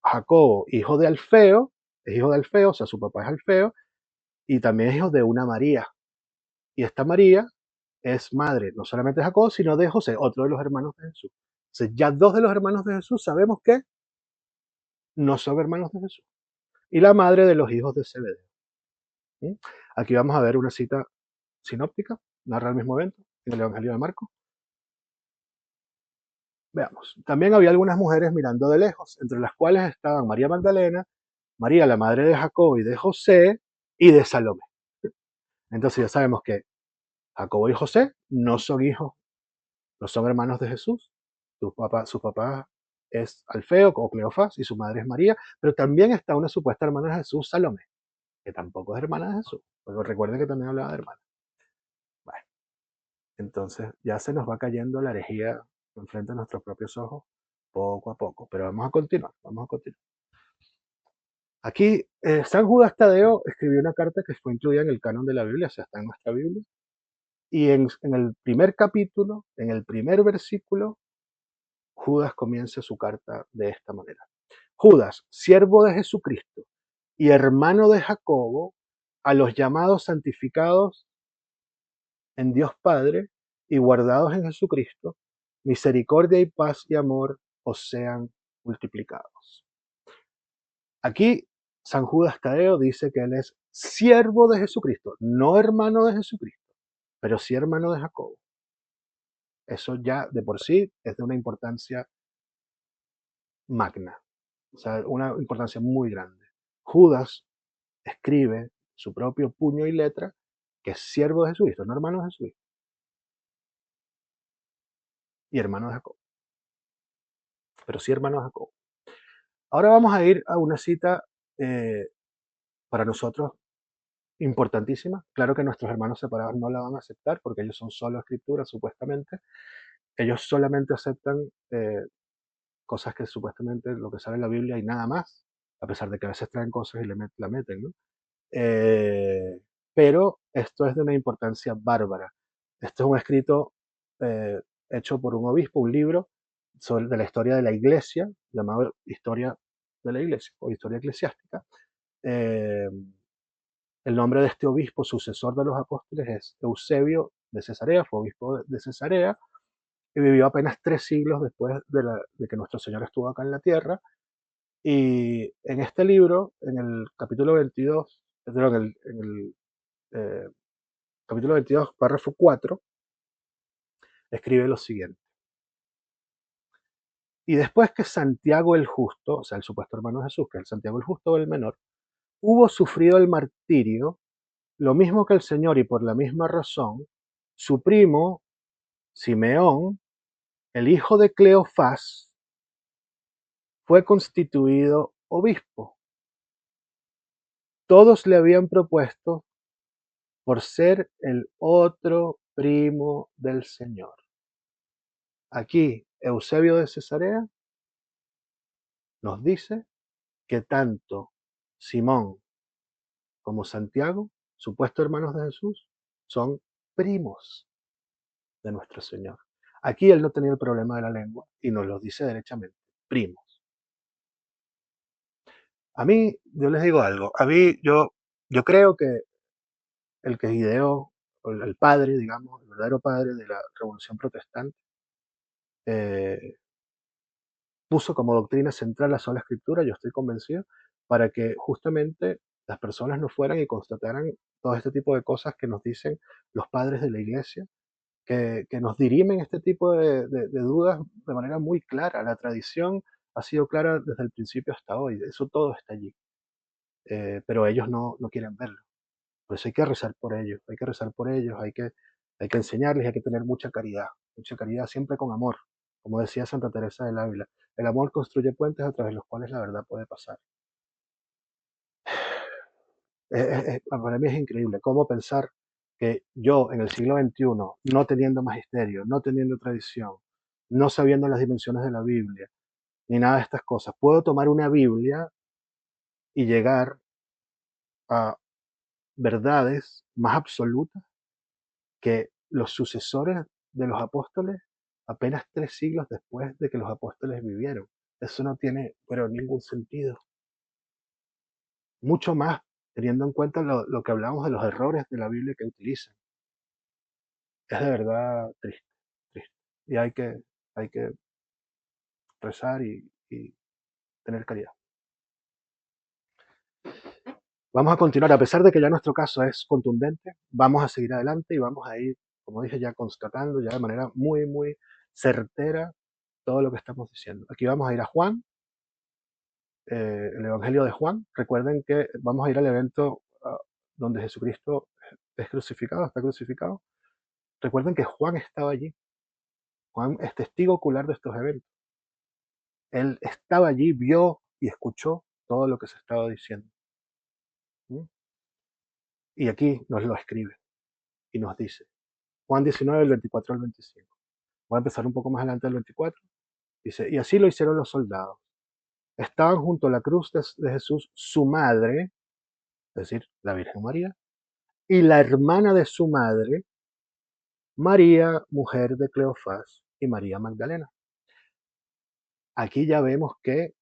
Jacobo, hijo de Alfeo, es hijo de Alfeo, o sea, su papá es Alfeo, y también es hijo de una María. Y esta María es madre no solamente de Jacobo, sino de José, otro de los hermanos de Jesús. Entonces, ya dos de los hermanos de Jesús sabemos que no son hermanos de Jesús. Y la madre de los hijos de Zebedeo. ¿Sí? Aquí vamos a ver una cita sinóptica, narra el mismo evento, en el Evangelio de Marcos. Veamos. También había algunas mujeres mirando de lejos, entre las cuales estaban María Magdalena, María, la madre de Jacobo y de José, y de Salomé. Entonces ya sabemos que Jacobo y José no son hijos, no son hermanos de Jesús. Su papá es Alfeo o Cleofás y su madre es María, pero también está una supuesta hermana de Jesús, Salomé, que tampoco es hermana de Jesús. Porque recuerden que también hablaba de hermana. Bueno, entonces ya se nos va cayendo la herejía enfrente de nuestros propios ojos poco a poco, pero vamos a continuar, vamos a continuar. Aquí San Judas Tadeo escribió una carta que fue incluida en el canon de la Biblia, o sea, está en nuestra Biblia, y en el primer capítulo, en el primer versículo, Judas comienza su carta de esta manera. Judas, siervo de Jesucristo y hermano de Jacobo, a los llamados santificados en Dios Padre y guardados en Jesucristo, misericordia y paz y amor os sean multiplicados. Aquí San Judas Tadeo dice que él es siervo de Jesucristo, no hermano de Jesucristo, pero sí hermano de Jacobo. Eso ya de por sí es de una importancia magna, o sea, una importancia muy grande. Judas escribe su propio puño y letra que es siervo de Jesucristo, no hermano de Jesucristo, y hermano de Jacobo, pero sí hermano de Jacobo. Ahora vamos a ir a una cita eh, para nosotros importantísima. Claro que nuestros hermanos separados no la van a aceptar porque ellos son solo escritura, supuestamente. Ellos solamente aceptan cosas que supuestamente lo que sale en la Biblia y nada más, a pesar de que a veces traen cosas y la meten, ¿no? Eh, pero esto es de una importancia bárbara. Esto es un escrito eh, hecho por un obispo, un libro de la historia de la iglesia, llamado Historia de la Iglesia o Historia Eclesiástica. Eh, el nombre de este obispo, sucesor de los apóstoles, es Eusebio de Cesarea, fue obispo de Cesarea y vivió apenas 3 siglos después de que nuestro Señor estuvo acá en la tierra. Y en este libro, en el capítulo 22, perdón, en el eh, capítulo 22, párrafo 4, escribe lo siguiente. Y después que Santiago el Justo, o sea, el supuesto hermano de Jesús, que es el Santiago el Justo o el menor, hubo sufrido el martirio, lo mismo que el Señor y por la misma razón, su primo, Simeón, el hijo de Cleofás, fue constituido obispo. Todos le habían propuesto por ser el otro primo del Señor. Aquí, Eusebio de Cesarea nos dice que tanto Simón como Santiago, supuestos hermanos de Jesús, son primos de nuestro Señor. Aquí él no tenía el problema de la lengua y nos lo dice derechamente, primos. A mí, yo les digo algo, yo creo que el que ideó, el padre, digamos, el verdadero padre de la Revolución Protestante, eh, puso como doctrina central la sola escritura, yo estoy convencido, para que justamente las personas no fueran y constataran todo este tipo de cosas que nos dicen los padres de la iglesia, que nos dirimen este tipo de dudas de manera muy clara. La tradición ha sido clara desde el principio hasta hoy, eso todo está allí, pero ellos no quieren verlo. Por eso hay que rezar por ellos, hay que rezar por ellos, hay que enseñarles, hay que tener mucha caridad siempre con amor, como decía Santa Teresa del Ávila. El amor construye puentes a través de los cuales la verdad puede pasar. Para mí es increíble cómo pensar que yo en el siglo XXI, no teniendo magisterio, no teniendo tradición, no sabiendo las dimensiones de la Biblia, ni nada de estas cosas, puedo tomar una Biblia y llegar a verdades más absolutas que los sucesores de los apóstoles apenas 3 siglos después de que los apóstoles vivieron. Eso no tiene, pero ningún sentido. Mucho más teniendo en cuenta lo que hablamos de los errores de la Biblia que utilizan. Es de verdad triste, triste. Y hay que rezar y tener caridad. Vamos a continuar, a pesar de que ya nuestro caso es contundente, vamos a seguir adelante y vamos a ir, como dije, ya constatando ya de manera muy, muy certera todo lo que estamos diciendo. Aquí vamos a ir a Juan, el Evangelio de Juan. Recuerden que vamos a ir al evento donde Jesucristo es crucificado, está crucificado. Recuerden que Juan estaba allí. Juan es testigo ocular de estos eventos. Él estaba allí, vio y escuchó todo lo que se estaba diciendo. ¿Mm? Y aquí nos lo escribe y nos dice, Juan 19, del 24 al 25. Voy a empezar un poco más adelante del 24. Dice, y así lo hicieron los soldados. Estaban junto a la cruz de Jesús su madre, es decir, la Virgen María, y la hermana de su madre, María, mujer de Cleofás, y María Magdalena. Aquí ya vemos que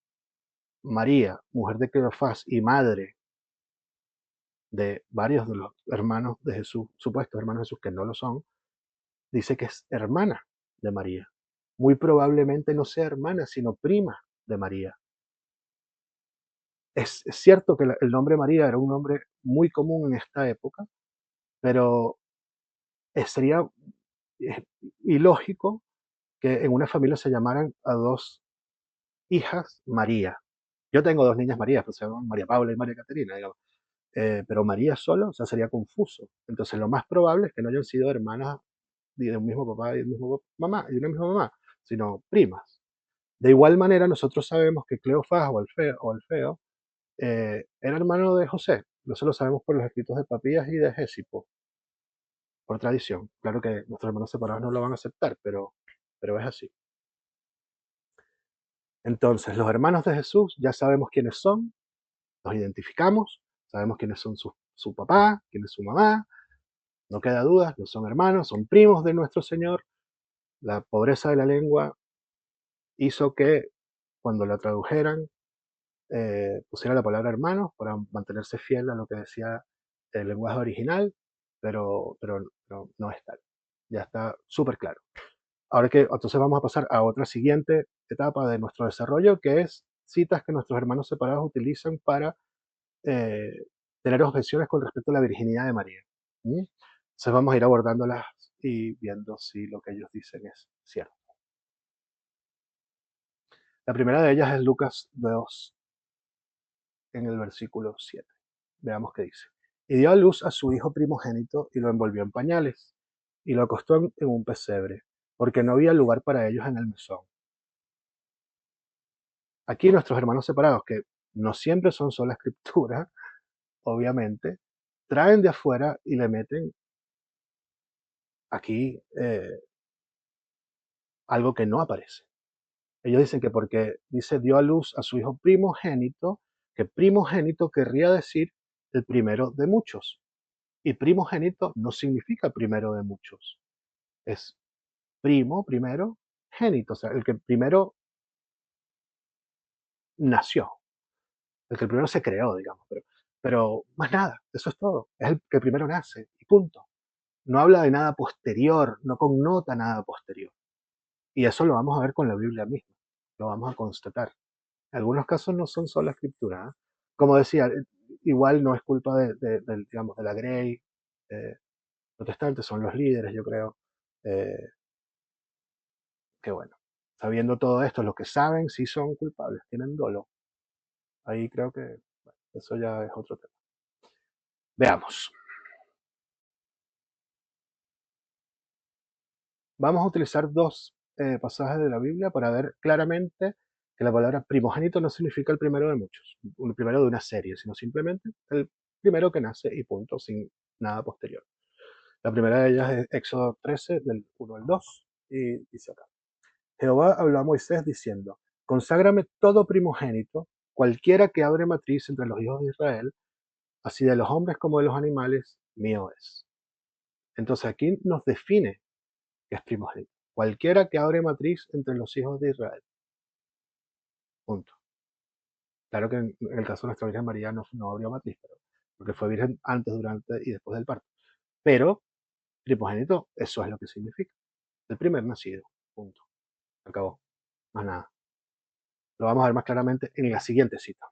María, mujer de Cleofás y madre de varios de los hermanos de Jesús, supuestos hermanos de Jesús que no lo son, dice que es hermana de María. Muy probablemente no sea hermana, sino prima de María. Es cierto que el nombre María era un nombre muy común en esta época, pero sería eh, ilógico que en una familia se llamaran a dos hijas María. Yo tengo dos niñas María, pues se llaman María Paula y María Caterina, digamos. Pero María solo, o sea, sería confuso. Entonces, lo más probable es que no hayan sido hermanas de un mismo papá y de un mismo mamá, y de una misma mamá, sino primas. De igual manera, nosotros sabemos que Cleofás o Alfeo era hermano de José. Eso lo sabemos por los escritos de Papías y de Gésipo, por tradición. Claro que nuestros hermanos separados no lo van a aceptar, pero es así. Entonces, los hermanos de Jesús ya sabemos quiénes son, los identificamos, sabemos quiénes son su papá, quién es su mamá, no queda duda, no son hermanos, son primos de nuestro Señor. La pobreza de la lengua hizo que cuando la tradujeran pusiera la palabra hermanos para mantenerse fiel a lo que decía el lenguaje original, pero no es tal. Ya está súper claro. Ahora que entonces vamos a pasar a otra siguiente etapa de nuestro desarrollo, que es citas que nuestros hermanos separados utilizan para eh, tener objeciones con respecto a la virginidad de María. ¿Mm? Entonces vamos a ir abordándolas y viendo si lo que ellos dicen es cierto. La primera de ellas es Lucas 2, en el versículo 7. Veamos qué dice. Y dio a luz a su hijo primogénito y lo envolvió en pañales y lo acostó en un pesebre, porque no había lugar para ellos en el mesón. Aquí nuestros hermanos separados, que no siempre son sola escritura, obviamente, traen de afuera y le meten aquí algo que no aparece. Ellos dicen que porque dice dio a luz a su hijo primogénito, que primogénito querría decir el primero de muchos. Y primogénito no significa primero de muchos. Es primo, primero, génito, o sea, el que primero nació, el que primero se creó, digamos. Pero más nada, eso es todo. Es el que primero nace y punto. No habla de nada posterior, no connota nada posterior. Y eso lo vamos a ver con la Biblia misma, lo vamos a constatar. En algunos casos no son solo escritura, ¿eh? Como decía, igual no es culpa digamos, de la Grey protestante, son los líderes, yo creo. eh, que bueno, sabiendo todo esto, los que saben sí son culpables, tienen dolo. Ahí creo que bueno, eso ya es otro tema. Veamos. Vamos a utilizar dos pasajes de la Biblia para ver claramente que la palabra primogénito no significa el primero de muchos, el primero de una serie, sino simplemente el primero que nace y punto, sin nada posterior. La primera de ellas es Éxodo 13, del 1 al 2, y dice acá. Jehová habló a Moisés diciendo, conságrame todo primogénito, cualquiera que abre matriz entre los hijos de Israel, así de los hombres como de los animales, mío es. Entonces aquí nos define que es primogénito. Cualquiera que abre matriz entre los hijos de Israel. Punto. Claro que en el caso de nuestra Virgen María no abrió matriz, porque fue virgen antes, durante y después del parto. Pero primogénito, eso es lo que significa. El primer nacido. Punto. Acabó. Más nada. Lo vamos a ver más claramente en la siguiente cita.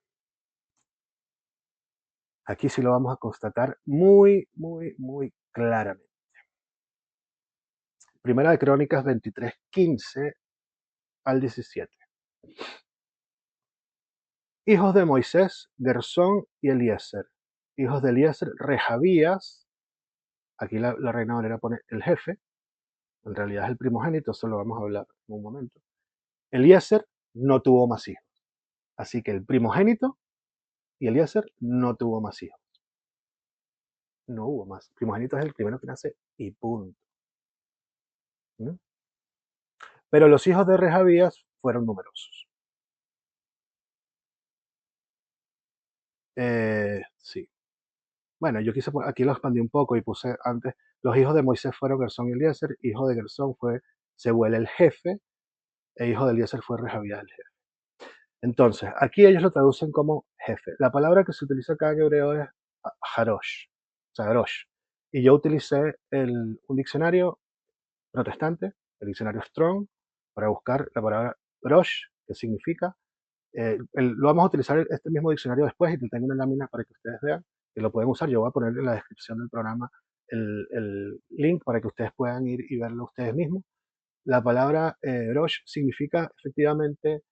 Aquí sí lo vamos a constatar muy, muy, muy claramente. Primera de Crónicas 23, 15 al 17. Hijos de Moisés, Gersón y Eliezer. Hijos de Eliezer, Rehabías. Aquí la Reina Valera pone el jefe. En realidad es el primogénito, eso lo vamos a hablar en un momento. Eliezer no tuvo más hijos. Así que el primogénito y Eliezer no tuvo más hijos. No hubo más. El primogénito es el primero que nace y punto. ¿No? Pero los hijos de Rehabías fueron numerosos. Sí. Bueno, yo quise, aquí lo expandí un poco y puse antes, los hijos de Moisés fueron Gersón y Eliezer, hijo de Gersón fue Sebuel el jefe, e hijo de Eliezer fue Rehabías el jefe. Entonces, aquí ellos lo traducen como jefe. La palabra que se utiliza acá en hebreo es harosh, o sea, harosh. Y yo utilicé un diccionario protestante, el diccionario Strong, para buscar la palabra rosh, que significa lo vamos a utilizar este mismo diccionario después y te tengo una lámina para que ustedes vean que lo pueden usar. Yo voy a poner en la descripción del programa el link para que ustedes puedan ir y verlo ustedes mismos. La palabra Rosh significa efectivamente,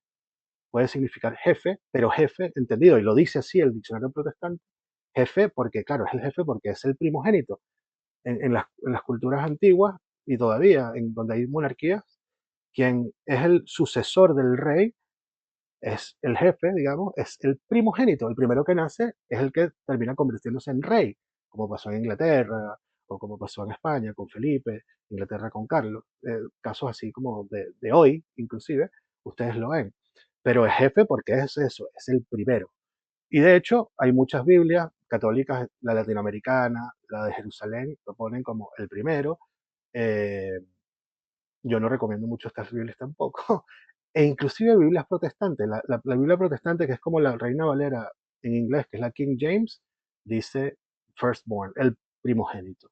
puede significar jefe, pero jefe, entendido, y lo dice así el diccionario protestante, jefe porque, claro, es el jefe porque es el primogénito. En las culturas antiguas y todavía en donde hay monarquías, quien es el sucesor del rey es el jefe, digamos, es el primogénito. El primero que nace es el que termina convirtiéndose en rey, como pasó en Inglaterra o como pasó en España con Felipe, Inglaterra con Carlos. Casos así como de hoy, inclusive, ustedes lo ven. Pero es jefe porque es eso, es el primero. Y de hecho, hay muchas Biblias católicas, la latinoamericana, la de Jerusalén, lo ponen como el primero. eh, yo no recomiendo mucho estas Biblias tampoco. E inclusive Biblias protestantes. La Biblia protestante, que es como la Reina Valera en inglés, que es la King James, dice firstborn, el primogénito.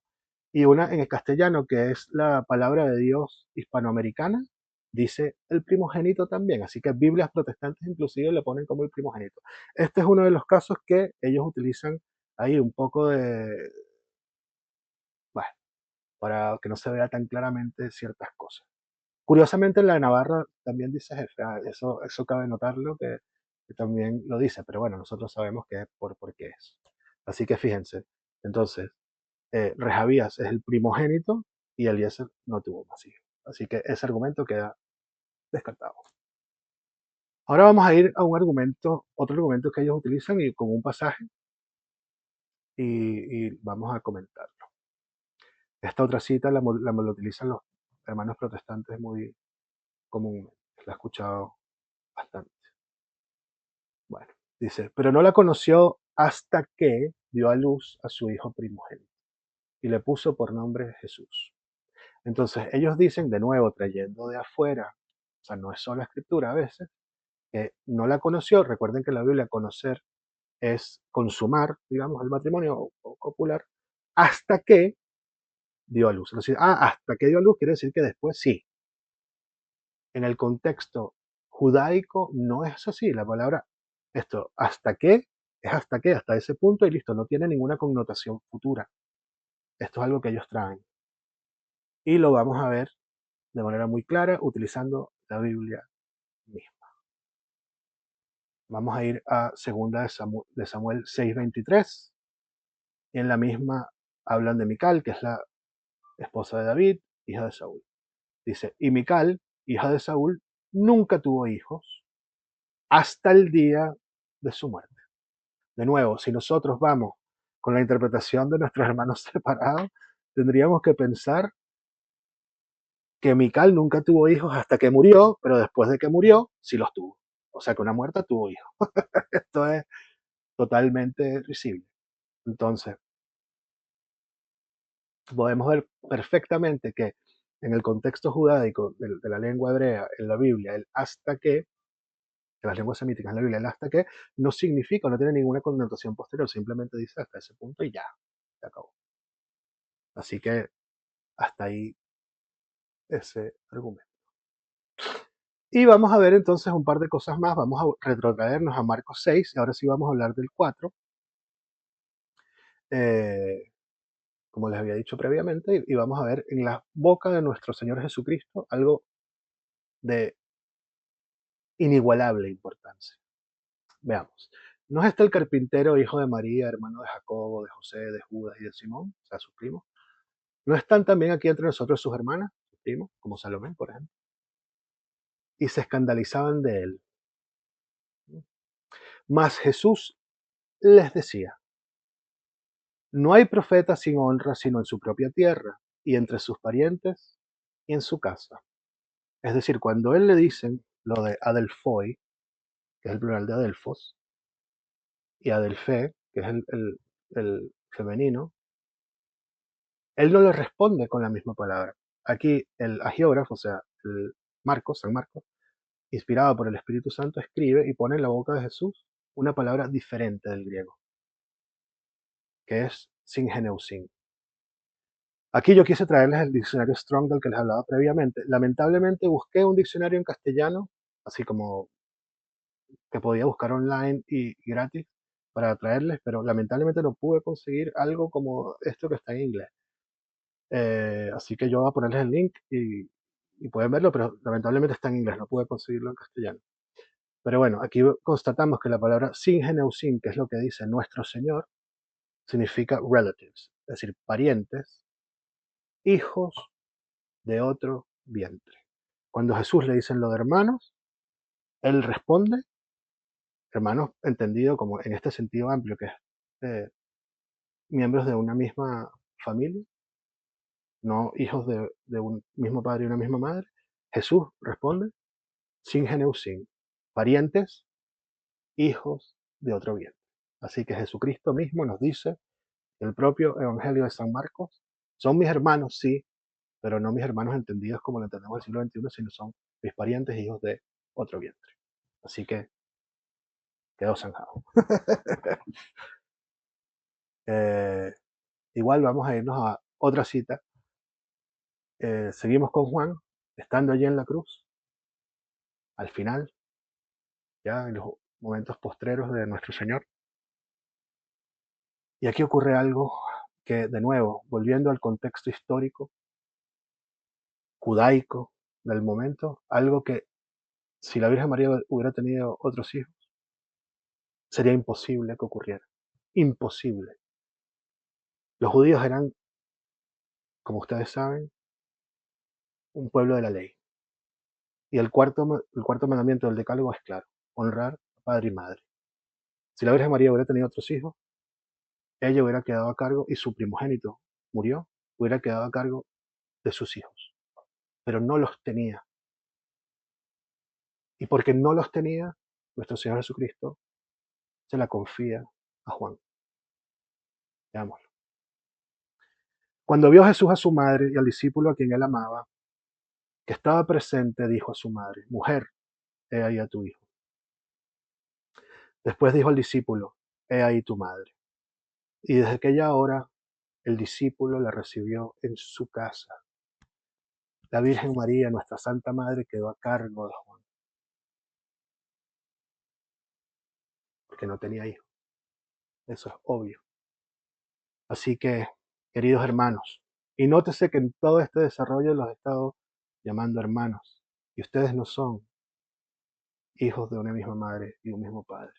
Y una en el castellano, que es la palabra de Dios hispanoamericana, dice el primogénito también. Así que Biblias protestantes inclusive le ponen como el primogénito. Este es uno de los casos que ellos utilizan ahí un poco bueno, para que no se vea tan claramente ciertas cosas. Curiosamente, en la de Navarra también dice jefe, eso cabe notarlo, que también lo dice, pero bueno, nosotros sabemos que es por qué es. Así que fíjense, entonces, Rehavías es el primogénito y Eliezer no tuvo más hijos. Así que ese argumento queda descartado. Ahora vamos a ir a un argumento, otro argumento que ellos utilizan y como un pasaje y vamos a comentarlo. Esta otra cita la utilizan los hermanos protestantes muy comúnmente, la he escuchado bastante. Bueno, dice, pero no la conoció hasta que dio a luz a su hijo primogénito y le puso por nombre Jesús. Entonces ellos dicen, de nuevo, trayendo de afuera, o sea, no es solo escritura a veces, que no la conoció. Recuerden que en la Biblia conocer es consumar, digamos, el matrimonio o copular, hasta que dio a luz. Es decir, hasta que dio a luz quiere decir que después sí. En el contexto judaico no es así. La palabra, esto, hasta que, es hasta que, hasta ese punto y listo, no tiene ninguna connotación futura. Esto es algo que ellos traen. Y lo vamos a ver de manera muy clara utilizando la Biblia misma. Vamos a ir a 2 de Samuel 6:23. Y en la misma hablan de Mical, que es la esposa de David, hija de Saúl. Dice, y Mical, hija de Saúl, nunca tuvo hijos hasta el día de su muerte. De nuevo, si nosotros vamos con la interpretación de nuestros hermanos separados, tendríamos que pensar que Mical nunca tuvo hijos hasta que murió, pero después de que murió, sí los tuvo. O sea que una muerta tuvo hijos. Esto es totalmente risible. Entonces, podemos ver perfectamente que en el contexto judaico de la lengua hebrea, en la Biblia, el hasta que, de las lenguas semíticas en la Biblia, el hasta que no significa, no tiene ninguna connotación posterior, simplemente dice hasta ese punto y ya, se acabó. Así que hasta ahí ese argumento. Y vamos a ver entonces un par de cosas más, vamos a retrotraernos a Marcos 6, y ahora sí vamos a hablar del 4, como les había dicho previamente, y vamos a ver en la boca de nuestro Señor Jesucristo algo de inigualable importancia. Veamos. ¿No es este el carpintero, hijo de María, hermano de Jacobo, de José, de Judas y de Simón? O sea, sus primos. ¿No están también aquí entre nosotros sus hermanas, sus primos, como Salomé, por ejemplo? Y se escandalizaban de él. Mas Jesús les decía, no hay profeta sin honra sino en su propia tierra, y entre sus parientes, y en su casa. Es decir, cuando él le dicen lo de adelphoi, que es el plural de adelfos, y adelfé, que es el femenino, él no le responde con la misma palabra. Aquí el agiógrafo, o sea, el Marcos, San Marcos, inspirado por el Espíritu Santo, escribe y pone en la boca de Jesús una palabra diferente del griego, que es singeneusin. Aquí yo quise traerles el diccionario Strong del que les hablaba previamente. Lamentablemente busqué un diccionario en castellano, así como que podía buscar online y gratis para traerles, pero lamentablemente no pude conseguir algo como esto que está en inglés. Así que yo voy a ponerles el link y pueden verlo, pero lamentablemente está en inglés, no pude conseguirlo en castellano. Pero bueno, aquí constatamos que la palabra singeneusin, que es lo que dice nuestro Señor, significa relatives, es decir, parientes, hijos de otro vientre. Cuando Jesús le dicen lo de hermanos, él responde, hermanos entendido como en este sentido amplio, que es miembros de una misma familia, no hijos de un mismo padre y una misma madre. Jesús responde, sin geneusin, parientes, hijos de otro vientre. Así que Jesucristo mismo nos dice, el propio Evangelio de San Marcos, son mis hermanos, sí, pero no mis hermanos entendidos como lo entendemos en el siglo XXI, sino son mis parientes, hijos de otro vientre. Así que quedó zanjado. Eh, igual vamos a irnos a otra cita. Seguimos con Juan, estando allí en la cruz, al final, ya en los momentos postreros de nuestro Señor. Y aquí ocurre algo que, de nuevo, volviendo al contexto histórico, judaico, del momento, algo que si la Virgen María hubiera tenido otros hijos, sería imposible que ocurriera. Imposible. Los judíos eran, como ustedes saben, un pueblo de la ley. Y el cuarto mandamiento del decálogo es claro: honrar a padre y madre. Si la Virgen María hubiera tenido otros hijos, ella hubiera quedado a cargo, y su primogénito murió, hubiera quedado a cargo de sus hijos. Pero no los tenía. Y porque no los tenía, nuestro Señor Jesucristo se la confía a Juan. Veámoslo. Cuando vio Jesús a su madre y al discípulo a quien él amaba, que estaba presente, dijo a su madre: Mujer, he ahí a tu hijo. Después dijo al discípulo: He ahí tu madre. Y desde aquella hora el discípulo la recibió en su casa. La Virgen María, nuestra Santa Madre, quedó a cargo de Juan, porque no tenía hijo. Eso es obvio. Así que, queridos hermanos, y nótese que en todo este desarrollo los he estado llamando hermanos, y ustedes no son hijos de una misma madre y un mismo padre.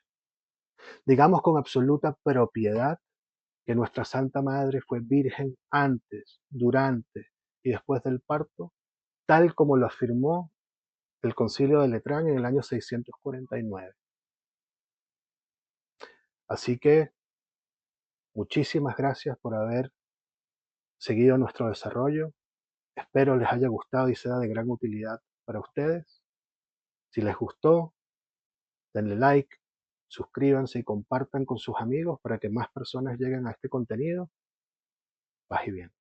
Digamos con absoluta propiedad que nuestra Santa Madre fue virgen antes, durante y después del parto, tal como lo afirmó el Concilio de Letrán en el año 649. Así que muchísimas gracias por haber seguido nuestro desarrollo. Espero les haya gustado y sea de gran utilidad para ustedes. Si les gustó, denle like, suscríbanse y compartan con sus amigos para que más personas lleguen a este contenido. Paz y bien.